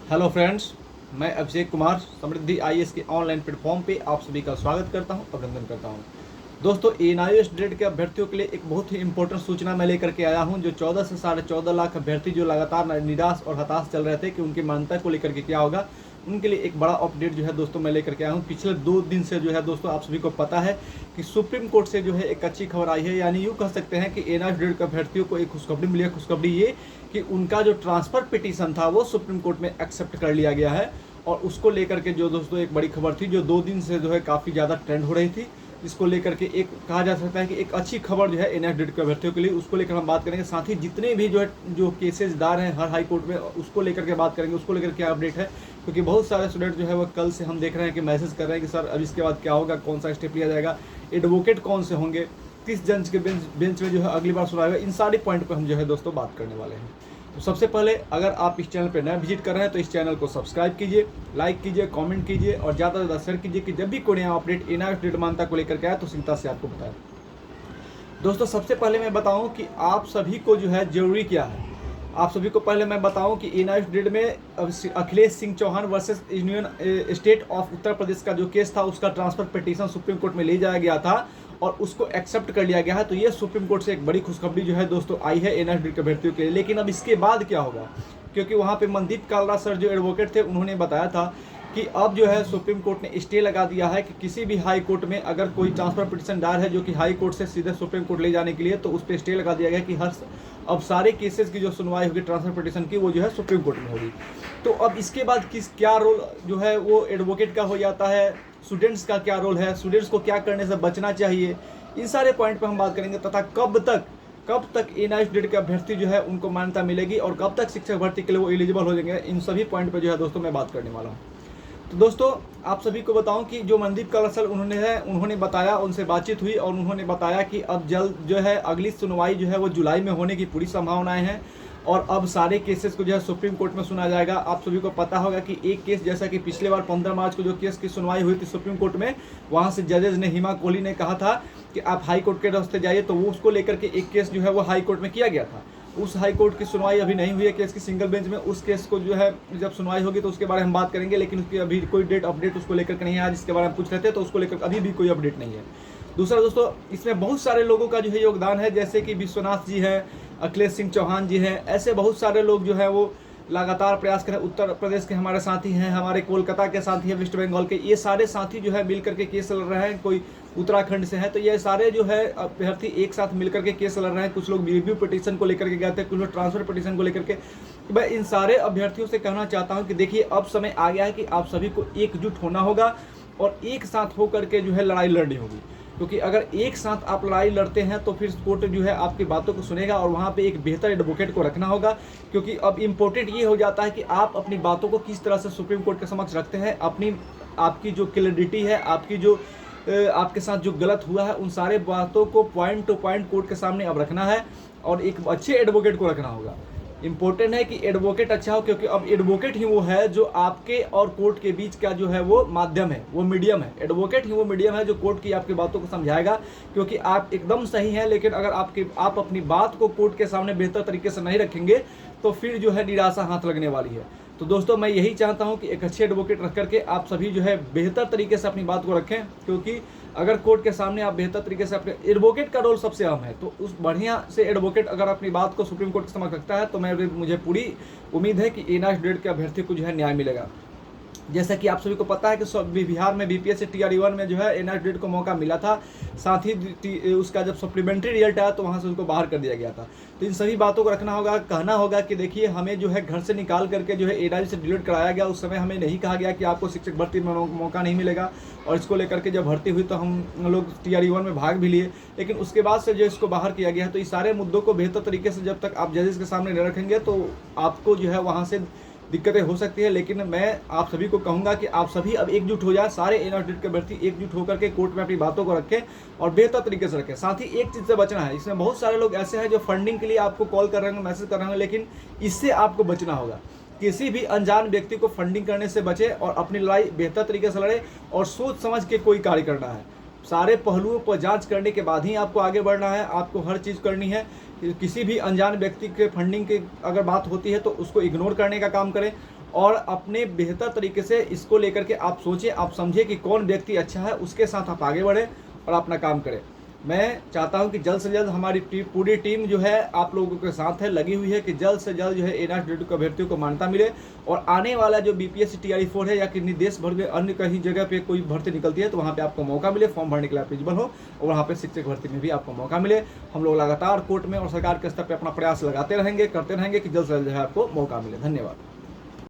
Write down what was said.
Hello friends, मैं अभिषेक कुमार समृद्धि IAS के online platform पे आप सभी का स्वागत करता हूं, अभिनंदन करता हूं। दोस्तों, एनआईओएस ग्रेड के अभ्यर्थियों के लिए एक बहुत ही इंपॉर्टेंट सूचना मैं लेकर के आया हूं। जो 14 से 14.5 लाख अभ्यर्थी जो लगातार निराश और हताश चल रहे थे कि उनकी मान्यता को लेकर के क्या होगा, उनके लिए एक बड़ा अपडेट जो है दोस्तों मैं लेकर के आया हूँ। पिछले 2 दिन से जो है दोस्तों आप सभी को पता है कि सुप्रीम कोर्ट से जो है एक अच्छी खबर आई है, यानी यूँ कह सकते हैं कि एनआईओएस ग्रेड के अभ्यर्थियों को एक खुशखबरी मिली है। खुशखबरी ये कि उनका जो ट्रांसफ़र पिटीशन था वो सुप्रीम कोर्ट में एक्सेप्ट कर लिया गया है। और उसको लेकर के जो दोस्तों एक बड़ी खबर थी जो 2 दिन से जो है काफ़ी ज़्यादा ट्रेंड हो रही थी, इसको लेकर के एक कहा जा सकता है कि एक अच्छी खबर जो है एनआईओएस ग्रेड के अभ्यर्थियों के लिए, उसको लेकर हम बात करेंगे। साथ ही जितने भी जो है जो केसेस दायर हैं हर हाई कोर्ट में, उसको लेकर के बात करेंगे, उसको लेकर क्या अपडेट है। क्योंकि बहुत सारे स्टूडेंट जो है वो कल से हम देख रहे हैं कि मैसेज कर रहे हैं कि सर अब इसके बाद क्या होगा, कौन सा स्टेप लिया जाएगा, एडवोकेट कौन से होंगे, किस जज के बेंच में जो है अगली बार सुना होगा। इन सारी पॉइंट पर हम जो है दोस्तों बात करने वाले हैं। तो सबसे पहले अगर आप इस चैनल पर नया विजिट कर रहे हैं तो इस चैनल को सब्सक्राइब कीजिए, लाइक कीजिए, कमेंट कीजिए और ज़्यादा से ज़्यादा शेयर कीजिए कि जब भी कोई नया अपडेट एनआईओएस ग्रेड मान्यता को लेकर के आए तो शीघ्रता से आपको बताएं। दोस्तों, सबसे पहले मैं बताऊं कि आप सभी को जो है जरूरी क्या है। आप सभी को पहले मैं बताऊं कि एनआईओएस ग्रेड में Akhilesh Singh Chauhan versus union state of Uttar Pradesh का जो केस था, उसका ट्रांसफर पिटीशन सुप्रीम कोर्ट में ले जाया गया था और उसको एक्सेप्ट कर लिया गया है। तो ये सुप्रीम कोर्ट से एक बड़ी खुशखबरी जो है दोस्तों आई है एनआईओएस ग्रेड के अभ्यर्थियों के लिए। लेकिन अब इसके बाद क्या होगा, क्योंकि वहाँ पे मनदीप कालरा सर जो एडवोकेट थे उन्होंने बताया था कि अब जो है सुप्रीम कोर्ट ने स्टे लगा दिया है कि किसी भी हाई कोर्ट में अगर कोई ट्रांसफर पिटीशन दायर है जो कि हाई कोर्ट से सीधे सुप्रीम कोर्ट ले जाने के लिए, तो उस पर स्टे लगा दिया गया कि अब सारे केसेस की जो सुनवाई होगी ट्रांसफर पिटीशन की वो जो है सुप्रीम कोर्ट में होगी। तो अब इसके बाद क्या रोल जो है वो एडवोकेट का हो जाता है, स्टूडेंट्स का क्या रोल है, स्टूडेंट्स को क्या करने से बचना चाहिए, इन सारे पॉइंट पर हम बात करेंगे। तथा कब तक एनआईओएस ग्रेड के अभ्यर्थी जो है उनको मान्यता मिलेगी और कब तक शिक्षक भर्ती के लिए वो एलिजिबल हो जाएंगे, इन सभी पॉइंट पर जो है दोस्तों मैं बात करने वाला हूँ। तो दोस्तों, आप सभी को बताऊं कि जो मनदीप कालरा सर उन्होंने बताया, उनसे बातचीत हुई और उन्होंने बताया कि अब जल्द जो है अगली सुनवाई जो है वो जुलाई में होने की पूरी संभावनाएं हैं और अब सारे केसेस को जो है सुप्रीम कोर्ट में सुना जाएगा। आप सभी को पता होगा कि एक केस, जैसा कि पिछले बार 15 मार्च को जो केस की सुनवाई हुई थी सुप्रीम कोर्ट में, वहाँ से जजेज ने, हिमा कोहली ने कहा था कि आप हाई कोर्ट के रास्ते जाइए, तो वो उसको लेकर के एक केस जो है वो हाई कोर्ट में किया गया था। उस हाई कोर्ट की सुनवाई अभी नहीं हुई है केस की सिंगल बेंच में। उस केस को जो है जब सुनवाई होगी तो उसके बारे में हम बात करेंगे, लेकिन उसकी अभी कोई डेट अपडेट उसको लेकर के नहीं है। आज इसके बारे में पूछ रहे थे तो उसको लेकर अभी भी कोई अपडेट नहीं है। दूसरा दोस्तों, इसमें बहुत सारे लोगों का जो है योगदान है, जैसे कि विश्वनाथ जी हैं, अखिलेश सिंह चौहान जी हैं, ऐसे बहुत सारे लोग जो है वो लगातार प्रयास करें। उत्तर प्रदेश के हमारे साथी हैं, हमारे कोलकाता के साथी हैं, वेस्ट बंगाल के, ये सारे साथी जो है मिल करके केस लड़ रहे हैं। कोई उत्तराखंड से है, तो ये सारे जो है अभ्यर्थी एक साथ मिलकर के केस लड़ रहे हैं। कुछ लोग रिव्यू पिटीशन को लेकर के गए थे, कुछ लोग ट्रांसफर पिटीशन को लेकर के। तो मैं इन सारे अभ्यर्थियों से कहना चाहता हूं कि देखिए, अब समय आ गया है कि आप सभी को एकजुट होना होगा और एक साथ होकर के जो है लड़ाई लड़नी होगी। क्योंकि अगर एक साथ आप लड़ाई लड़ते हैं तो फिर कोर्ट जो है आपकी बातों को सुनेगा और वहाँ पे एक बेहतर एडवोकेट को रखना होगा। क्योंकि अब इम्पोर्टेंट ये हो जाता है कि आप अपनी बातों को किस तरह से सुप्रीम कोर्ट के समक्ष रखते हैं। आपकी जो क्लैरिटी है, आपकी जो आपके साथ जो गलत हुआ है, उन सारे बातों को पॉइंट टू पॉइंट कोर्ट के सामने अब रखना है और एक अच्छे एडवोकेट को रखना होगा। इंपॉर्टेंट है कि एडवोकेट अच्छा हो, क्योंकि अब एडवोकेट ही वो है जो आपके और कोर्ट के बीच का जो है वो माध्यम है, वो मीडियम है। एडवोकेट ही वो मीडियम है जो कोर्ट की आपकी बातों को समझाएगा। क्योंकि आप एकदम सही हैं, लेकिन अगर आप अपनी बात को कोर्ट के सामने बेहतर तरीके से नहीं रखेंगे तो फिर जो है निराशा हाथ लगने वाली है। तो दोस्तों, मैं यही चाहता हूं कि एक अच्छे एडवोकेट रख करके आप सभी जो है बेहतर तरीके से अपनी बात को रखें। क्योंकि अगर कोर्ट के सामने आप बेहतर तरीके से अपने, एडवोकेट का रोल सबसे अहम है, तो उस बढ़िया से एडवोकेट अगर अपनी बात को सुप्रीम कोर्ट के समक्ष रखता है तो मुझे पूरी उम्मीद है कि एनआईओएस ग्रेड के अभ्यर्थी को जो है न्याय मिलेगा। जैसा कि आप सभी को पता है कि बिहार में बीपीएससी टीआरई 1 में जो है एनआईओएस ग्रेड को मौका मिला था। साथ ही उसका जब सप्लीमेंट्री रिजल्ट आया तो वहाँ से उसको बाहर कर दिया गया था। तो इन सभी बातों को रखना होगा, कहना होगा कि देखिए, हमें जो है घर से निकाल करके जो है एनआईओएस से डिलीट कराया गया। उस समय हमें नहीं कहा गया कि आपको शिक्षक भर्ती में मौका नहीं मिलेगा, और इसको लेकर के जब भर्ती हुई तो हम लोग टीआरई 1 में भाग भी लिए, लेकिन उसके बाद से जो इसको बाहर किया गया है। तो इस सारे मुद्दों को बेहतर तरीके से जब तक आप जजेस के सामने नहीं रखेंगे तो आपको जो है वहाँ से दिक्कतें हो सकती है। लेकिन मैं आप सभी को कहूंगा कि आप सभी अब एकजुट हो जाए, सारे एनआईओएस ग्रेड के अभ्यर्थी एकजुट होकर के कोर्ट में अपनी बातों को रखें और बेहतर तरीके से रखें। साथ ही एक चीज़ से बचना है, इसमें बहुत सारे लोग ऐसे हैं जो फंडिंग के लिए आपको कॉल कर रहे हैं, मैसेज कर रहे हैं, लेकिन इससे आपको बचना होगा। किसी भी अनजान व्यक्ति को फंडिंग करने से बचे और अपनी लड़ाई बेहतर तरीके से लड़े और सोच समझ के कोई कार्य करना है। सारे पहलुओं पर जांच करने के बाद ही आपको आगे बढ़ना है, आपको हर चीज़ करनी है। किसी भी अनजान व्यक्ति के फंडिंग की अगर बात होती है तो उसको इग्नोर करने का काम करें और अपने बेहतर तरीके से इसको लेकर के आप सोचें, आप समझें कि कौन व्यक्ति अच्छा है, उसके साथ आप आगे बढ़ें और अपना काम करें। मैं चाहता हूं कि जल्द से जल्द हमारी पूरी टीम जो है आप लोगों के साथ है, लगी हुई है कि जल्द से जल्द जो है एनआरडीडू के अभ्यर्थियों को मान्यता मिले और आने वाला जो बीपीएससी टीआरई 4 है या कि देश भर में अन्य कहीं जगह पे कोई भर्ती निकलती है तो वहाँ पे आपको मौका मिले, फॉर्म भरने के लिए एलिजिबल हो और वहाँ पे शिक्षक भर्ती में भी आपको मौका मिले। हम लोग लगातार कोर्ट में और सरकार के स्तर पर अपना प्रयास लगाते रहेंगे, करते रहेंगे कि जल्द से जल्द जो है आपको मौका मिले। धन्यवाद।